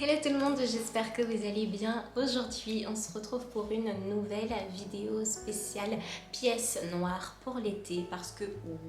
Hello tout le monde, j'espère que vous allez bien. Aujourd'hui, on se retrouve pour une nouvelle vidéo spéciale pièces noires pour l'été. Parce que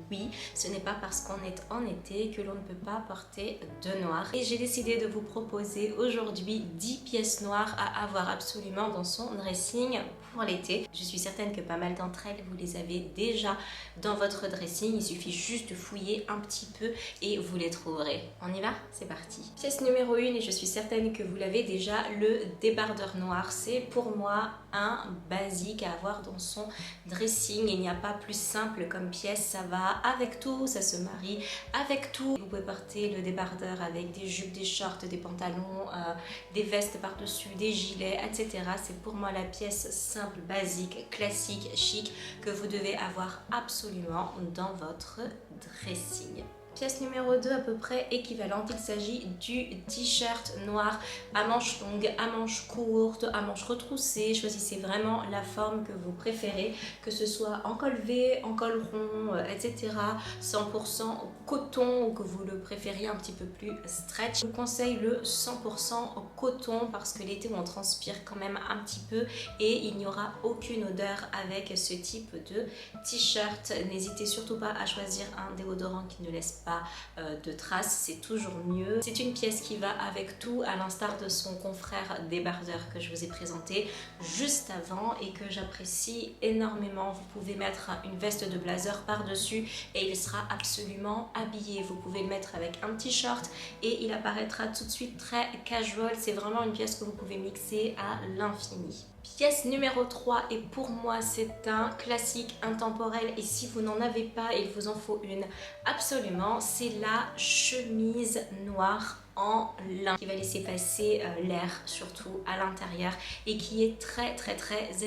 oui, ce n'est pas parce qu'on est en été que l'on ne peut pas porter de noir. Et j'ai décidé de vous proposer aujourd'hui 10 pièces noires à avoir absolument dans son dressing pour l'été. Je suis certaine que pas mal d'entre elles, vous les avez déjà dans votre dressing. Il suffit juste de fouiller un petit peu et vous les trouverez. On y va? C'est parti. Pièce numéro 1, et je suis certaine que vous l'avez déjà, le débardeur noir. C'est pour moi un basique à avoir dans son dressing. Il n'y a pas plus simple comme pièce, ça va avec tout, ça se marie avec tout. Vous pouvez porter le débardeur avec des jupes, des shorts, des pantalons, des vestes par-dessus, des gilets, etc. C'est pour moi la pièce simple, basique, classique, chic que vous devez avoir absolument dans votre dressing. Pièce numéro 2 à peu près équivalente, il s'agit du t-shirt noir à manches longues, à manches courtes, à manches retroussées. Choisissez vraiment la forme que vous préférez, que ce soit en col V, en col rond, etc. 100% coton ou que vous le préfériez un petit peu plus stretch. Je vous conseille le 100% coton parce que l'été on transpire quand même un petit peu et il n'y aura aucune odeur avec ce type de t-shirt. N'hésitez surtout pas à choisir un déodorant qui ne laisse pas de traces, c'est toujours mieux. C'est une pièce qui va avec tout, à l'instar de son confrère débardeur que je vous ai présenté juste avant et que j'apprécie énormément. Vous pouvez mettre une veste de blazer par-dessus et il sera absolument habillé. Vous pouvez le mettre avec un petit short et il apparaîtra tout de suite très casual. C'est vraiment une pièce que vous pouvez mixer à l'infini. Pièce numéro 3, et pour moi c'est un classique intemporel et si vous n'en avez pas, il vous en faut une absolument, c'est la chemise noire en lin qui va laisser passer l'air surtout à l'intérieur et qui est très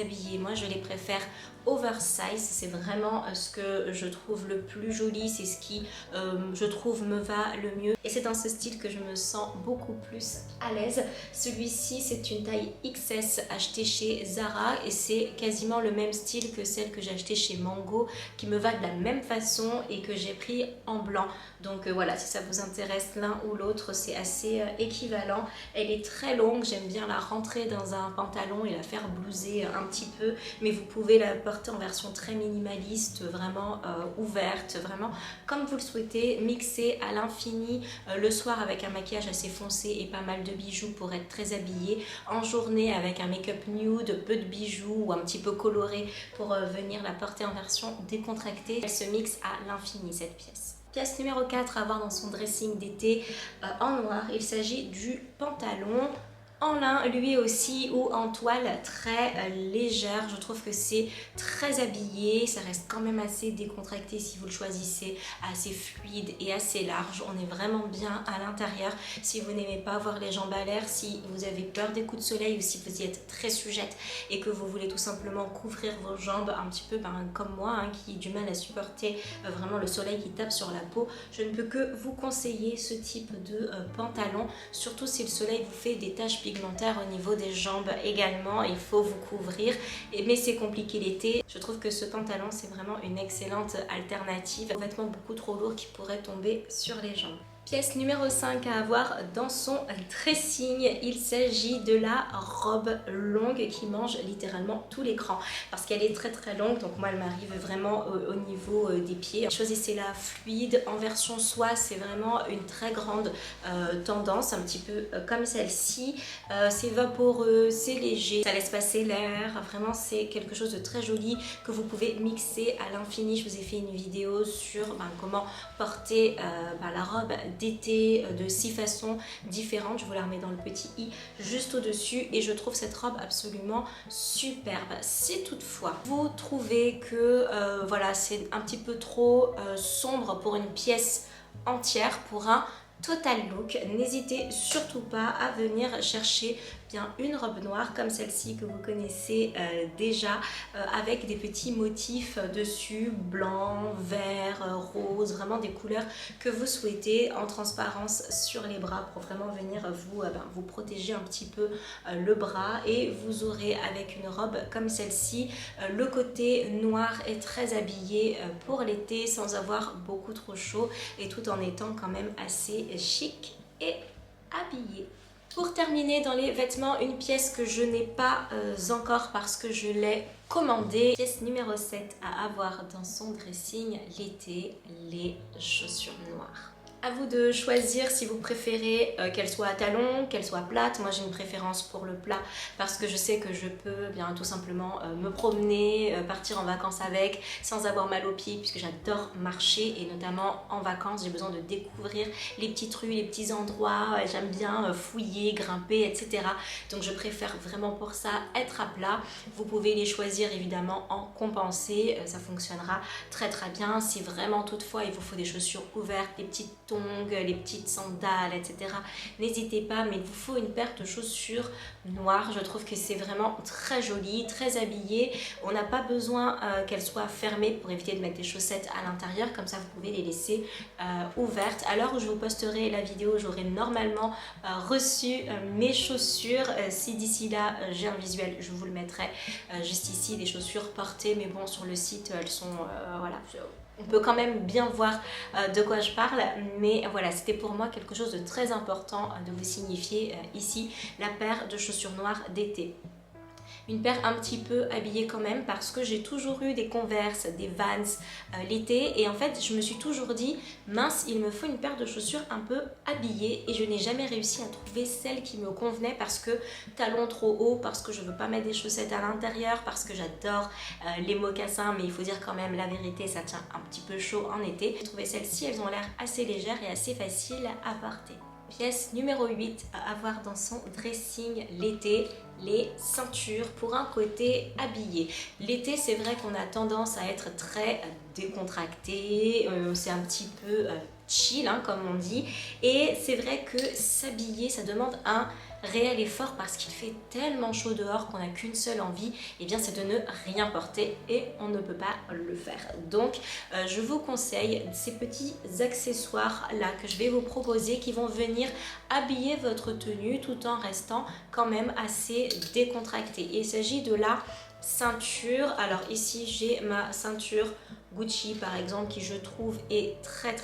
habillée. Moi je les préfère oversize, c'est vraiment ce que je trouve le plus joli, c'est ce qui je trouve me va le mieux et c'est dans ce style que je me sens beaucoup plus à l'aise. Celui-ci c'est une taille XS achetée chez Zara et c'est quasiment le même style que celle que j'ai achetée chez Mango qui me va de la même façon et que j'ai pris en blanc. Donc voilà, si ça vous intéresse l'un ou l'autre, c'est assez équivalent. Elle est très longue, j'aime bien la rentrer dans un pantalon et la faire blouser un petit peu, mais vous pouvez la porter en version très minimaliste, vraiment ouverte, vraiment comme vous le souhaitez, mixée à l'infini le soir avec un maquillage assez foncé et pas mal de bijoux pour être très habillé, en journée avec un make-up nude, peu de bijoux ou un petit peu coloré pour venir la porter en version décontractée. Elle se mixe à l'infini cette pièce. Pièce numéro 4 à avoir dans son dressing d'été en noir, il s'agit du pantalon en lin lui aussi ou en toile très légère. Je trouve que c'est très habillé, ça reste quand même assez décontracté si vous le choisissez, assez fluide et assez large. On est vraiment bien à l'intérieur. Si vous n'aimez pas avoir les jambes à l'air, si vous avez peur des coups de soleil ou si vous y êtes très sujette et que vous voulez tout simplement couvrir vos jambes un petit peu comme moi qui a du mal à supporter vraiment le soleil qui tape sur la peau, je ne peux que vous conseiller ce type de pantalon, surtout si le soleil vous fait des taches pigmentaire au niveau des jambes également, il faut vous couvrir mais c'est compliqué l'été. Je trouve que ce pantalon c'est vraiment une excellente alternative aux vêtements beaucoup trop lourds qui pourraient tomber sur les jambes. Pièce numéro 5 à avoir dans son dressing, il s'agit de la robe longue qui mange littéralement tout l'écran parce qu'elle est très longue, donc moi elle m'arrive vraiment au niveau des pieds. Choisissez-la fluide, en version soie, c'est vraiment une très grande tendance, un petit peu comme celle-ci. C'est vaporeux, c'est léger, ça laisse passer l'air, vraiment c'est quelque chose de très joli que vous pouvez mixer à l'infini. Je vous ai fait une vidéo sur comment porter la robe d'été de 6 façons différentes. Je vous la remets dans le petit i juste au-dessus et je trouve cette robe absolument superbe. Si toutefois vous trouvez que voilà, c'est un petit peu trop sombre pour une pièce entière, pour un total look, n'hésitez surtout pas à venir chercher bien une robe noire comme celle-ci que vous connaissez déjà avec des petits motifs dessus, blanc, vert, rose, vraiment des couleurs que vous souhaitez en transparence sur les bras pour vraiment venir vous protéger un petit peu le bras et vous aurez avec une robe comme celle-ci le côté noir et très habillé pour l'été sans avoir beaucoup trop chaud et tout en étant quand même assez chic et habillé. Pour terminer dans les vêtements, une pièce que je n'ai pas encore parce que je l'ai commandée. Pièce numéro 7 à avoir dans son dressing l'été, les chaussures noires. À vous de choisir si vous préférez qu'elles soient à talons, qu'elles soient plates. Moi j'ai une préférence pour le plat parce que je sais que je peux bien tout simplement me promener, partir en vacances avec sans avoir mal aux pieds puisque j'adore marcher et notamment en vacances j'ai besoin de découvrir les petites rues, les petits endroits, j'aime bien fouiller, grimper, etc. Donc je préfère vraiment pour ça être à plat. Vous pouvez les choisir évidemment en compensé, ça fonctionnera très bien. Si vraiment toutefois il vous faut des chaussures ouvertes, des petites tongs, les petites sandales, etc. N'hésitez pas, mais il vous faut une paire de chaussures noires. Je trouve que c'est vraiment très joli, très habillé. On n'a pas besoin qu'elles soient fermées pour éviter de mettre des chaussettes à l'intérieur. Comme ça, vous pouvez les laisser ouvertes. À l'heure où je vous posterai la vidéo, j'aurai normalement reçu mes chaussures. Si d'ici là, j'ai un visuel, je vous le mettrai juste ici, des chaussures portées. Mais bon, sur le site, elles sont... voilà. On peut quand même bien voir de quoi je parle, mais voilà, c'était pour moi quelque chose de très important de vous signifier ici la paire de chaussures noires d'été. Une paire un petit peu habillée quand même parce que j'ai toujours eu des Converse, des Vans l'été et en fait je me suis toujours dit mince, il me faut une paire de chaussures un peu habillée et je n'ai jamais réussi à trouver celle qui me convenait parce que talons trop hauts, parce que je veux pas mettre des chaussettes à l'intérieur, parce que j'adore les mocassins, mais il faut dire quand même la vérité, ça tient un petit peu chaud en été. J'ai trouvé celles-ci, elles ont l'air assez légères et assez faciles à porter. Pièce numéro 8 à avoir dans son dressing l'été, les ceintures pour un côté habillé. L'été, c'est vrai qu'on a tendance à être très décontracté, c'est un petit peu chill hein, comme on dit, et c'est vrai que s'habiller, ça demande un réel effort parce qu'il fait tellement chaud dehors qu'on n'a qu'une seule envie, et bien c'est de ne rien porter et on ne peut pas le faire. Donc je vous conseille ces petits accessoires là que je vais vous proposer qui vont venir habiller votre tenue tout en restant quand même assez décontracté. Il s'agit de la ceinture. Alors ici j'ai ma ceinture Gucci par exemple qui je trouve est très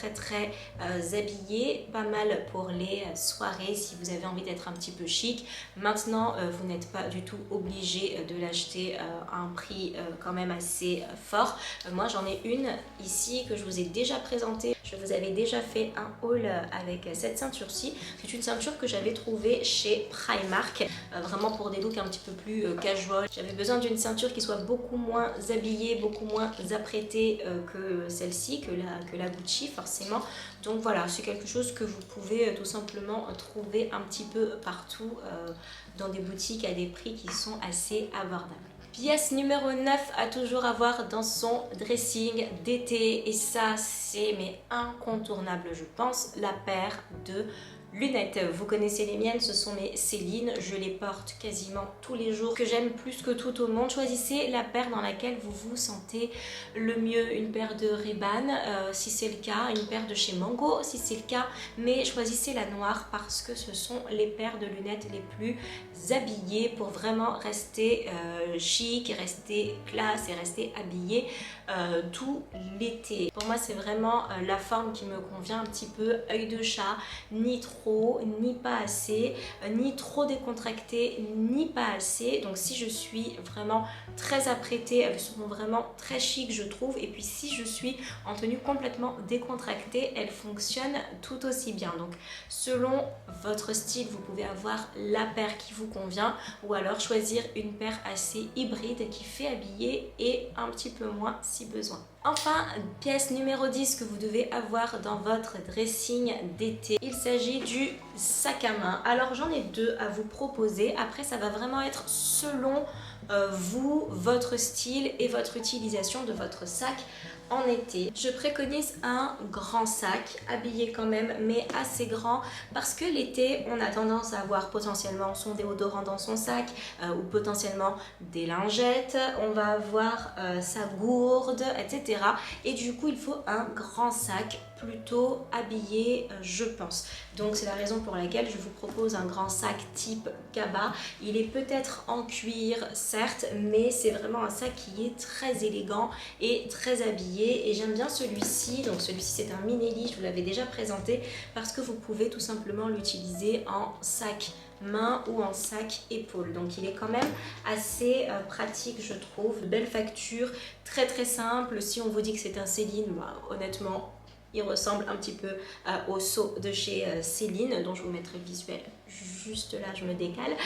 habillée, pas mal pour les soirées si vous avez envie d'être un petit peu chic. Maintenant vous n'êtes pas du tout obligé de l'acheter à un prix quand même assez fort. Moi j'en ai une ici que je vous ai déjà présentée. Je vous avais déjà fait un haul avec cette ceinture-ci. C'est une ceinture que j'avais trouvée chez Primark, vraiment pour des looks un petit peu plus casual. J'avais besoin d'une ceinture qui soit beaucoup moins habillée, beaucoup moins apprêtée que celle-ci, que la Gucci forcément. Donc voilà, c'est quelque chose que vous pouvez tout simplement trouver un petit peu partout dans des boutiques à des prix qui sont assez abordables. Pièce numéro 9 à toujours avoir dans son dressing d'été, et ça c'est mais incontournable je pense, la paire de lunettes. Vous connaissez les miennes, ce sont mes Céline, je les porte quasiment tous les jours, que j'aime plus que tout au monde. Choisissez la paire dans laquelle vous vous sentez le mieux, une paire de Ray-Ban si c'est le cas, une paire de chez Mango si c'est le cas, mais choisissez la noire parce que ce sont les paires de lunettes les plus habillées pour vraiment rester chic, rester classe et rester habillé tout l'été. Pour moi c'est vraiment la forme qui me convient, un petit peu œil de chat, ni trop, ni pas assez, ni trop décontracté, ni pas assez. Donc si je suis vraiment très apprêtée, elles seront vraiment très chic je trouve, et puis si je suis en tenue complètement décontractée, elles fonctionnent tout aussi bien. Donc selon votre style, vous pouvez avoir la paire qui vous convient ou alors choisir une paire assez hybride qui fait habiller et un petit peu moins si besoin. Enfin, pièce numéro 10 que vous devez avoir dans votre dressing d'été, il s'agit du sac à main. Alors j'en ai deux à vous proposer, après ça va vraiment être selon vous, votre style et votre utilisation de votre sac en été. Je préconise un grand sac, habillé quand même, mais assez grand, parce que l'été, on a tendance à avoir potentiellement son déodorant dans son sac, ou potentiellement des lingettes, on va avoir sa gourde, etc. Et du coup, il faut un grand sac plutôt habillé, je pense. Donc c'est la raison pour laquelle je vous propose un grand sac type Kaba. Il est peut-être en cuir, certes, mais c'est vraiment un sac qui est très élégant et très habillé. Et j'aime bien celui-ci. Donc celui-ci c'est un Minelli, je vous l'avais déjà présenté, parce que vous pouvez tout simplement l'utiliser en sac main ou en sac épaule. Donc il est quand même assez pratique, je trouve. Belle facture, très très simple. Si on vous dit que c'est un Céline, bah, honnêtement, il ressemble un petit peu au seau de chez Céline, dont je vous mettrai le visuel juste là, je me décale.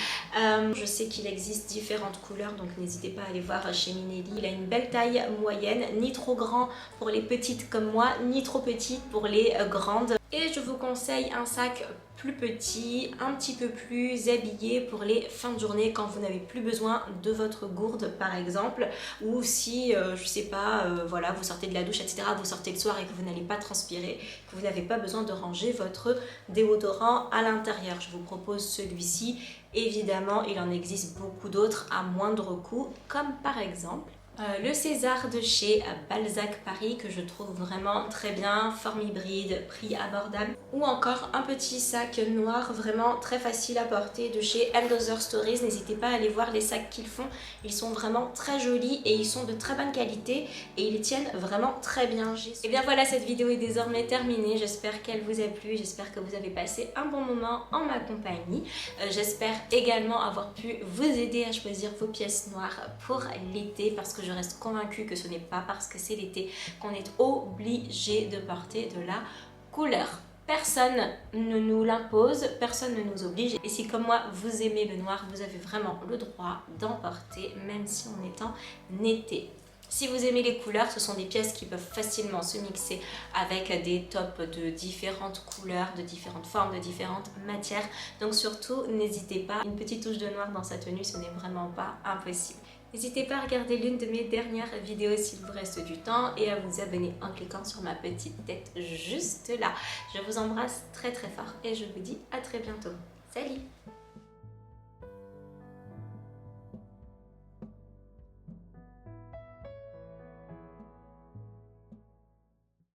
Je sais qu'il existe différentes couleurs, donc n'hésitez pas à aller voir chez Minelli. Il a une belle taille moyenne, ni trop grand pour les petites comme moi, ni trop petite pour les grandes. Et je vous conseille un sac plus petit, un petit peu plus habillé pour les fins de journée quand vous n'avez plus besoin de votre gourde par exemple, ou si je sais pas, voilà, vous sortez de la douche etc, vous sortez le soir et que vous n'allez pas transpirer, que vous n'avez pas besoin de ranger votre déodorant à l'intérieur. Je vous propose celui-ci. Évidemment il en existe beaucoup d'autres à moindre coût, comme par exemple le César de chez Balzac Paris, que je trouve vraiment très bien, forme hybride, prix abordable. Ou encore un petit sac noir vraiment très facile à porter de chez Other Stories. N'hésitez pas à aller voir les sacs qu'ils font, ils sont vraiment très jolis et ils sont de très bonne qualité et ils tiennent vraiment très bien. Et bien voilà, cette vidéo est désormais terminée, j'espère qu'elle vous a plu, j'espère que vous avez passé un bon moment en ma compagnie. J'espère également avoir pu vous aider à choisir vos pièces noires pour l'été, parce que je reste convaincue que ce n'est pas parce que c'est l'été qu'on est obligé de porter de la couleur. Personne ne nous l'impose, personne ne nous oblige. Et si comme moi vous aimez le noir, vous avez vraiment le droit d'en porter, même si on est en été. Si vous aimez les couleurs, ce sont des pièces qui peuvent facilement se mixer avec des tops de différentes couleurs, de différentes formes, de différentes matières. Donc surtout, n'hésitez pas, une petite touche de noir dans sa tenue, ce n'est vraiment pas impossible. N'hésitez pas à regarder l'une de mes dernières vidéos s'il vous reste du temps et à vous abonner en cliquant sur ma petite tête juste là. Je vous embrasse très très fort et je vous dis à très bientôt. Salut!